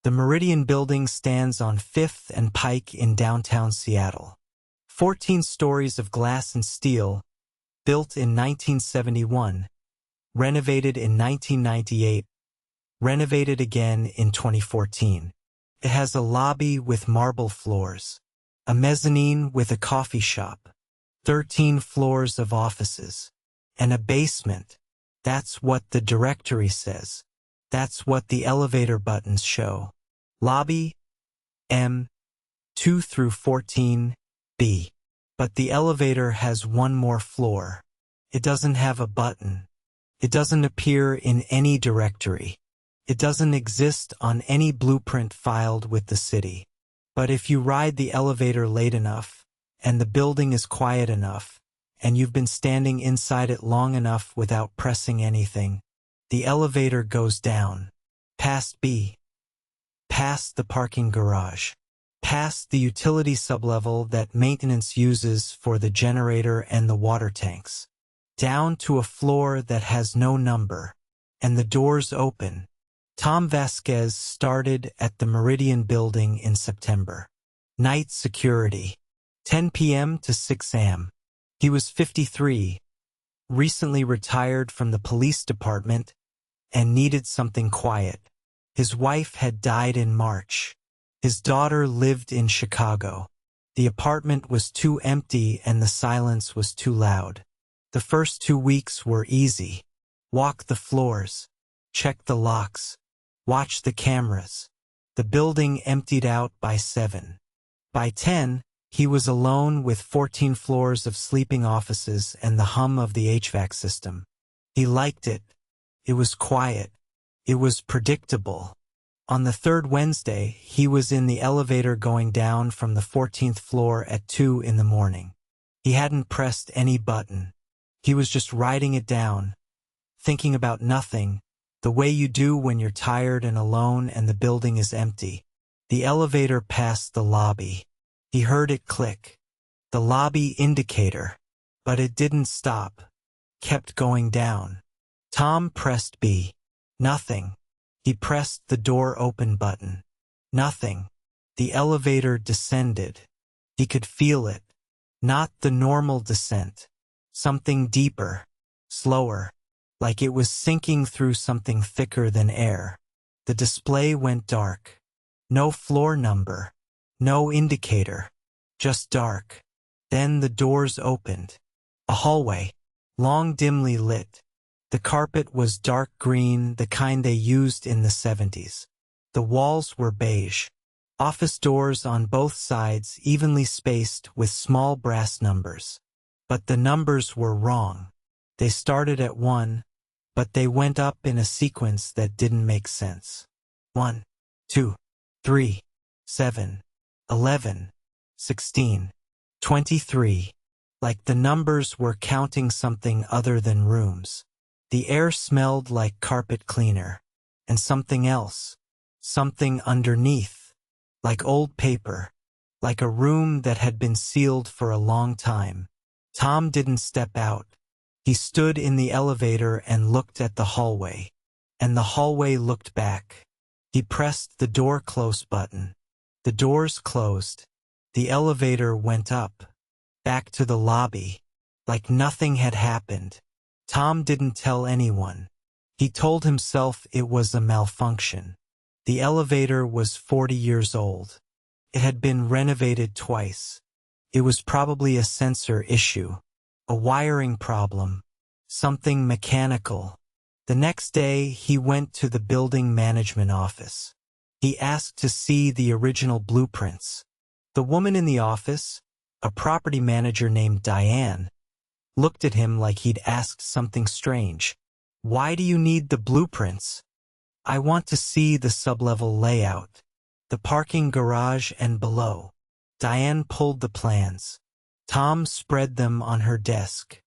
The Meridian Building stands on 5th and Pike in downtown Seattle. 14 stories of glass and steel, built in 1971, renovated in 1998, renovated again in 2014. It has a lobby with marble floors, a mezzanine with a coffee shop, 13 floors of offices, and a basement. That's what the directory says. That's what the elevator buttons show. Lobby, M, 2 through 14, B. But the elevator has one more floor. It doesn't have a button. It doesn't appear in any directory. It doesn't exist on any blueprint filed with the city. But if you ride the elevator late enough, and the building is quiet enough, and you've been standing inside it long enough without pressing anything, the elevator goes down, past B, past the parking garage, past the utility sublevel that maintenance uses for the generator and the water tanks, down to a floor that has no number, and the doors open. Tom Vasquez started at the Meridian Building in September. Night security, 10 p.m. to 6 a.m. He was 53, recently retired from the police department, and needed something quiet. His wife had died in March. His daughter lived in Chicago. The apartment was too empty and the silence was too loud. The first 2 weeks were easy. Walk the floors, check the locks, watch the cameras. The building emptied out by 7. By 10, he was alone with 14 floors of sleeping offices and the hum of the HVAC system. He liked it. It was quiet. It was predictable. On the 3rd Wednesday, he was in the elevator going down from the 14th floor at 2 in the morning. He hadn't pressed any button. He was just riding it down, thinking about nothing, the way you do when you're tired and alone and the building is empty. The elevator passed the lobby. He heard it click. The lobby indicator. But it didn't stop. Kept going down. Tom pressed B. Nothing. He pressed the door open button. Nothing. The elevator descended. He could feel it. Not the normal descent. Something deeper. Slower. Like it was sinking through something thicker than air. The display went dark. No floor number. No indicator. Just dark. Then the doors opened. A hallway. Long, dimly lit. The carpet was dark green, the kind they used in the 70s. The walls were beige. Office doors on both sides evenly spaced with small brass numbers. But the numbers were wrong. They started at 1, but they went up in a sequence that didn't make sense. 1, 2, 3, 7, 11, 16, 23. Like the numbers were counting something other than rooms. The air smelled like carpet cleaner. And something else. Something underneath. Like old paper. Like a room that had been sealed for a long time. Tom didn't step out. He stood in the elevator and looked at the hallway. And the hallway looked back. He pressed the door close button. The doors closed. The elevator went up. Back to the lobby. Like nothing had happened. Tom didn't tell anyone. He told himself it was a malfunction. The elevator was 40 years old. It had been renovated twice. It was probably a sensor issue. A wiring problem. Something mechanical. The next day, he went to the building management office. He asked to see the original blueprints. The woman in the office, a property manager named Diane, looked at him like he'd asked something strange. "Why do you need the blueprints?" "I want to see the sublevel layout, the parking garage and below." Diane pulled the plans. Tom spread them on her desk.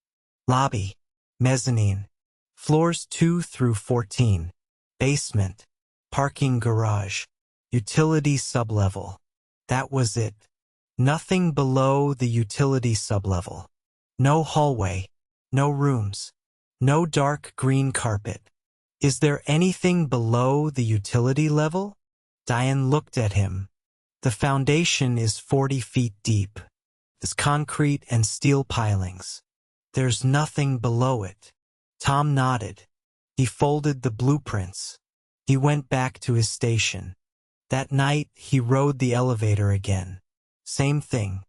Lobby, mezzanine, floors 2 through 14, basement, parking garage, utility sublevel. That was it. Nothing below the utility sublevel. No hallway, no rooms, no dark green carpet. Is there anything below the utility level? Diane looked at him. The foundation is 40 feet deep. It's concrete and steel pilings. There's nothing below it. Tom nodded. He folded the blueprints. He went back to his station. That night, he rode the elevator again. Same thing.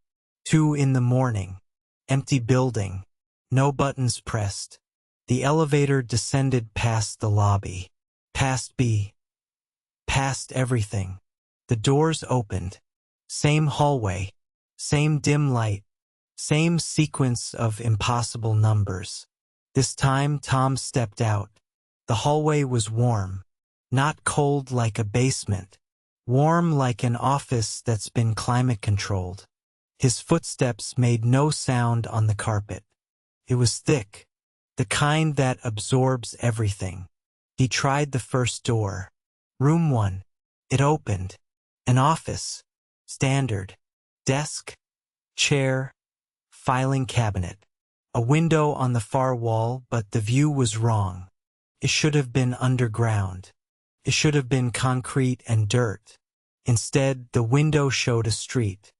2 in the morning. Empty building. No buttons pressed. The elevator descended past the lobby. Past B. Past everything. The doors opened. Same hallway. Same dim light. Same sequence of impossible numbers. This time, Tom stepped out. The hallway was warm. Not cold like a basement. Warm like an office that's been climate-controlled. His footsteps made no sound on the carpet. It was thick. The kind that absorbs everything. He tried the first door. Room 1. It opened. An office. Standard. Desk. Chair. Filing cabinet. A window on the far wall, but the view was wrong. It should have been underground. It should have been concrete and dirt. Instead, the window showed a street.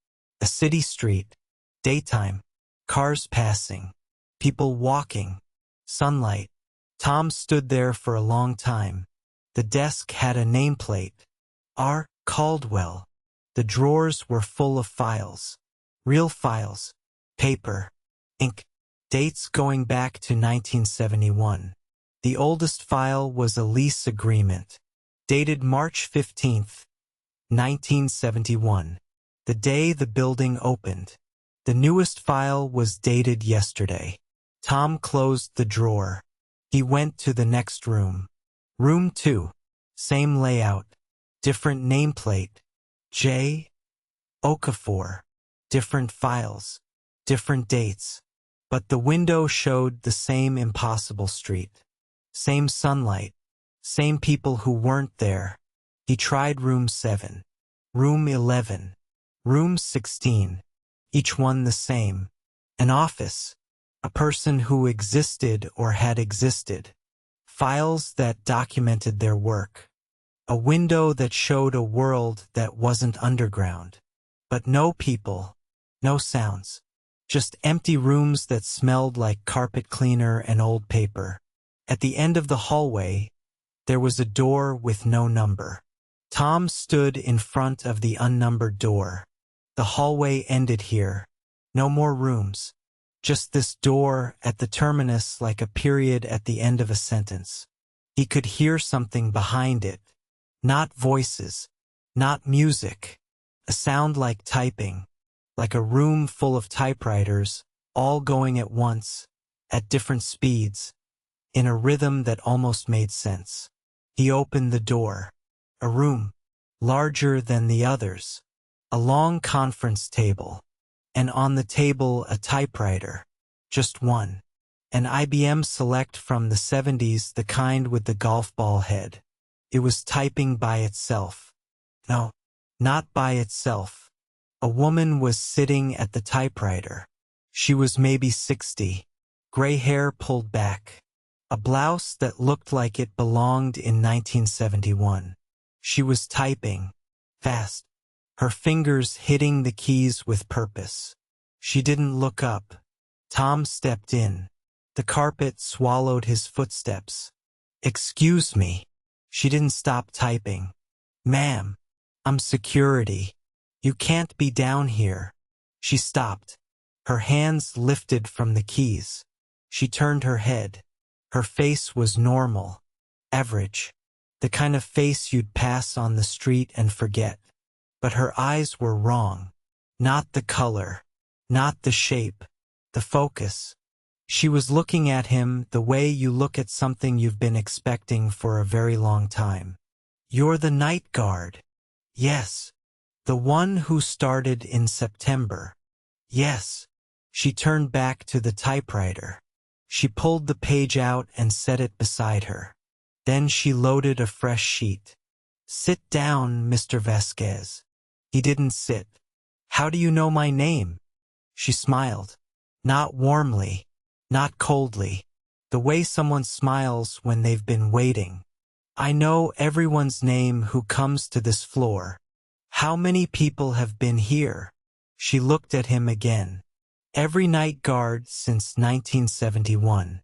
A city street. Daytime. Cars passing. People walking. Sunlight. Tom stood there for a long time. The desk had a nameplate. R. Caldwell. The drawers were full of files. Real files. Paper. Ink. Dates going back to 1971. The oldest file was a lease agreement. Dated March 15, 1971. The day the building opened. The newest file was dated yesterday. Tom closed the drawer. He went to the next room. Room 2. Same layout. Different nameplate. J. Okafor. Different files. Different dates. But the window showed the same impossible street. Same sunlight. Same people who weren't there. He tried room 7. Room 11. Room 16. Each one the same. An office. A person who existed or had existed. Files that documented their work. A window that showed a world that wasn't underground. But no people. No sounds. Just empty rooms that smelled like carpet cleaner and old paper. At the end of the hallway, there was a door with no number. Tom stood in front of the unnumbered door. The hallway ended here. No more rooms. Just this door at the terminus like a period at the end of a sentence. He could hear something behind it. Not voices. Not music. A sound like typing. Like a room full of typewriters, all going at once, at different speeds, in a rhythm that almost made sense. He opened the door. A room, larger than the others. A long conference table. And on the table a typewriter. Just one. An IBM Select from the 70s, the kind with the golf ball head. It was typing by itself. No, not by itself. A woman was sitting at the typewriter. She was maybe 60. Gray hair pulled back. A blouse that looked like it belonged in 1971. She was typing. Fast. Her fingers hitting the keys with purpose. She didn't look up. Tom stepped in. The carpet swallowed his footsteps. "Excuse me." She didn't stop typing. "Ma'am, I'm security. You can't be down here." She stopped. Her hands lifted from the keys. She turned her head. Her face was normal. Average. The kind of face you'd pass on the street and forget. But her eyes were wrong. Not the color. Not the shape. The focus. She was looking at him the way you look at something you've been expecting for a very long time. "You're the night guard." "Yes." "The one who started in September." "Yes." She turned back to the typewriter. She pulled the page out and set it beside her. Then she loaded a fresh sheet. "Sit down, Mr. Vasquez." He didn't sit. "How do you know my name?" She smiled. Not warmly. Not coldly. The way someone smiles when they've been waiting. I know everyone's name who comes to this floor. How many people have been here? She looked at him again. Every night guard since 1971.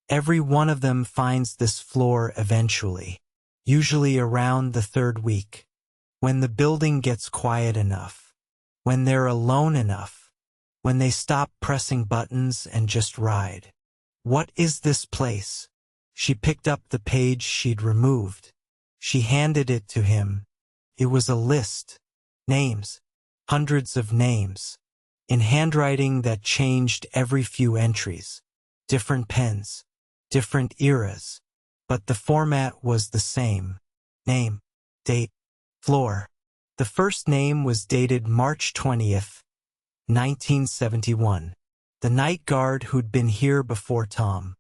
Every one of them finds this floor eventually, usually around the third week, when the building gets quiet enough, when they're alone enough, when they stop pressing buttons and just ride. What is this place? She picked up the page she'd removed. She handed it to him. It was a list. Names. Hundreds of names. In handwriting that changed every few entries. Different pens. Different eras. But the format was the same. Name. Date. Floor. The first name was dated March 20th, 1971. The night guard who'd been here before Tom.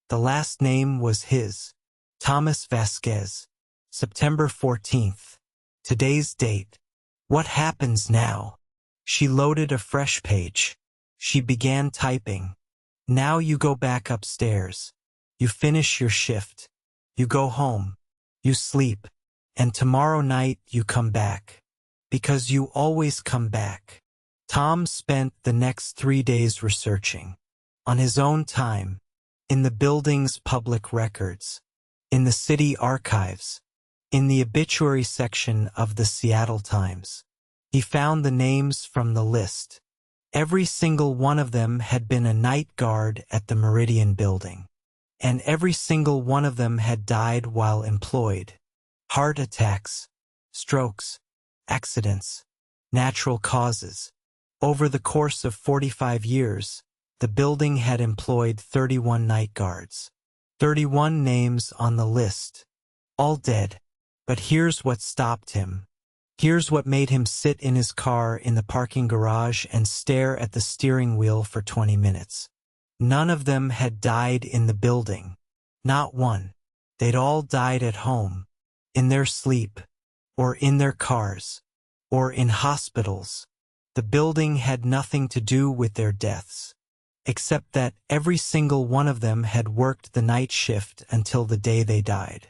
The last name was his. Thomas Vasquez. September 14th. Today's date. What happens now? She loaded a fresh page. She began typing. Now you go back upstairs. You finish your shift. You go home. You sleep. And tomorrow night you come back. Because you always come back. Tom spent the next 3 days researching. On his own time. In the building's public records. In the city archives. In the obituary section of the Seattle Times. He found the names from the list. Every single one of them had been a night guard at the Meridian Building. And every single one of them had died while employed. Heart attacks, strokes, accidents, natural causes. Over the course of 45 years, the building had employed 31 night guards. 31 names on the list. All dead. But here's what stopped him. Here's what made him sit in his car in the parking garage and stare at the steering wheel for 20 minutes. None of them had died in the building. Not one. They'd all died at home. In their sleep. Or in their cars. Or in hospitals. The building had nothing to do with their deaths. Except that every single one of them had worked the night shift until the day they died.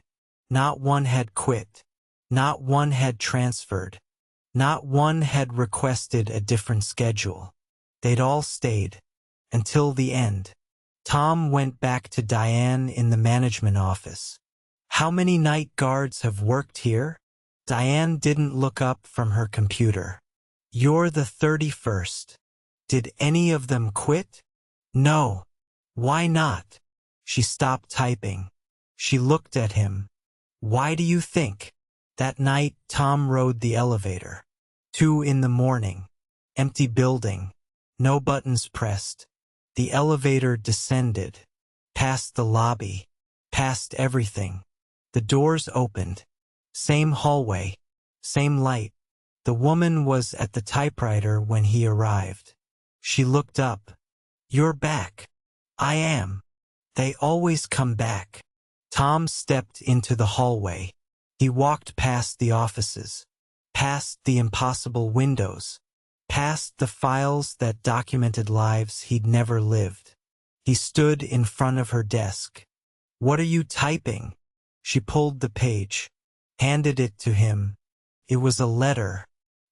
Not one had quit. Not one had transferred. Not one had requested a different schedule. They'd all stayed. Until the end. Tom went back to Diane in the management office. How many night guards have worked here? Diane didn't look up from her computer. You're the 31st. Did any of them quit? No. Why not? She stopped typing. She looked at him. Why do you think? That night, Tom rode the elevator. 2 in the morning. Empty building. No buttons pressed. The elevator descended. Past the lobby. Past everything. The doors opened. Same hallway. Same light. The woman was at the typewriter when he arrived. She looked up. You're back. I am. They always come back. Tom stepped into the hallway. He walked past the offices. Past the impossible windows. Past the files that documented lives he'd never lived. He stood in front of her desk. What are you typing? She pulled the page. Handed it to him. It was a letter.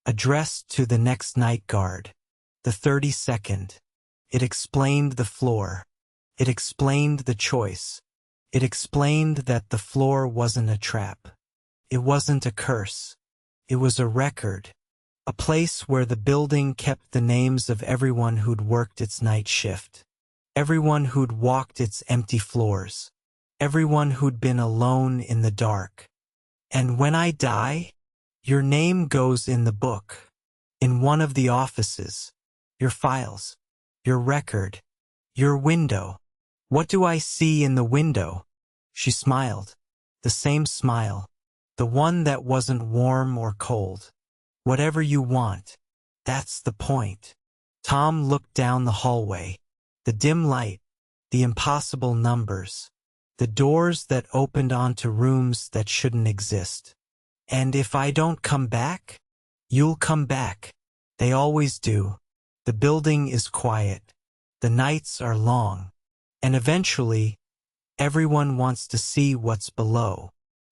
Addressed to the next night guard. The 32nd. It explained the floor. It explained the choice. It explained that the floor wasn't a trap. It wasn't a curse. It was a record. A place where the building kept the names of everyone who'd worked its night shift. Everyone who'd walked its empty floors. Everyone who'd been alone in the dark. And when I die, your name goes in the book. In one of the offices. Your files. Your record. Your window. What do I see in the window? She smiled. The same smile. The one that wasn't warm or cold. Whatever you want. That's the point. Tom looked down the hallway. The dim light. The impossible numbers. The doors that opened onto rooms that shouldn't exist. And if I don't come back? You'll come back. They always do. The building is quiet. The nights are long. And eventually, everyone wants to see what's below.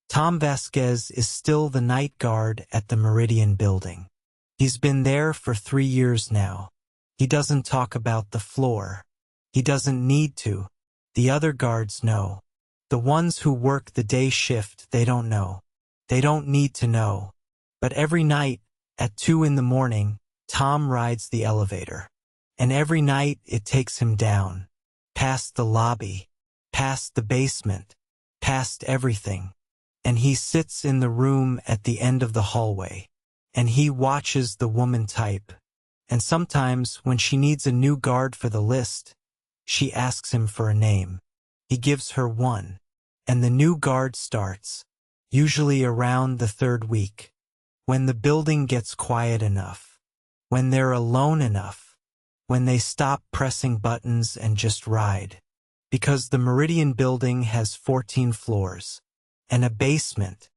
Tom Vasquez is still the night guard at the Meridian Building. He's been there for 3 years now. He doesn't talk about the floor. He doesn't need to. The other guards know. The ones who work the day shift, they don't know. They don't need to know. But every night, at 2 in the morning, Tom rides the elevator. And every night it takes him down. Past the lobby. Past the basement. Past everything. And he sits in the room at the end of the hallway. And he watches the woman type. And sometimes, when she needs a new guard for the list, she asks him for a name. He gives her one. And the new guard starts, usually around the 3rd week. When the building gets quiet enough. When they're alone enough. When they stop pressing buttons and just ride. Because the Meridian Building has 14 floors. And a basement,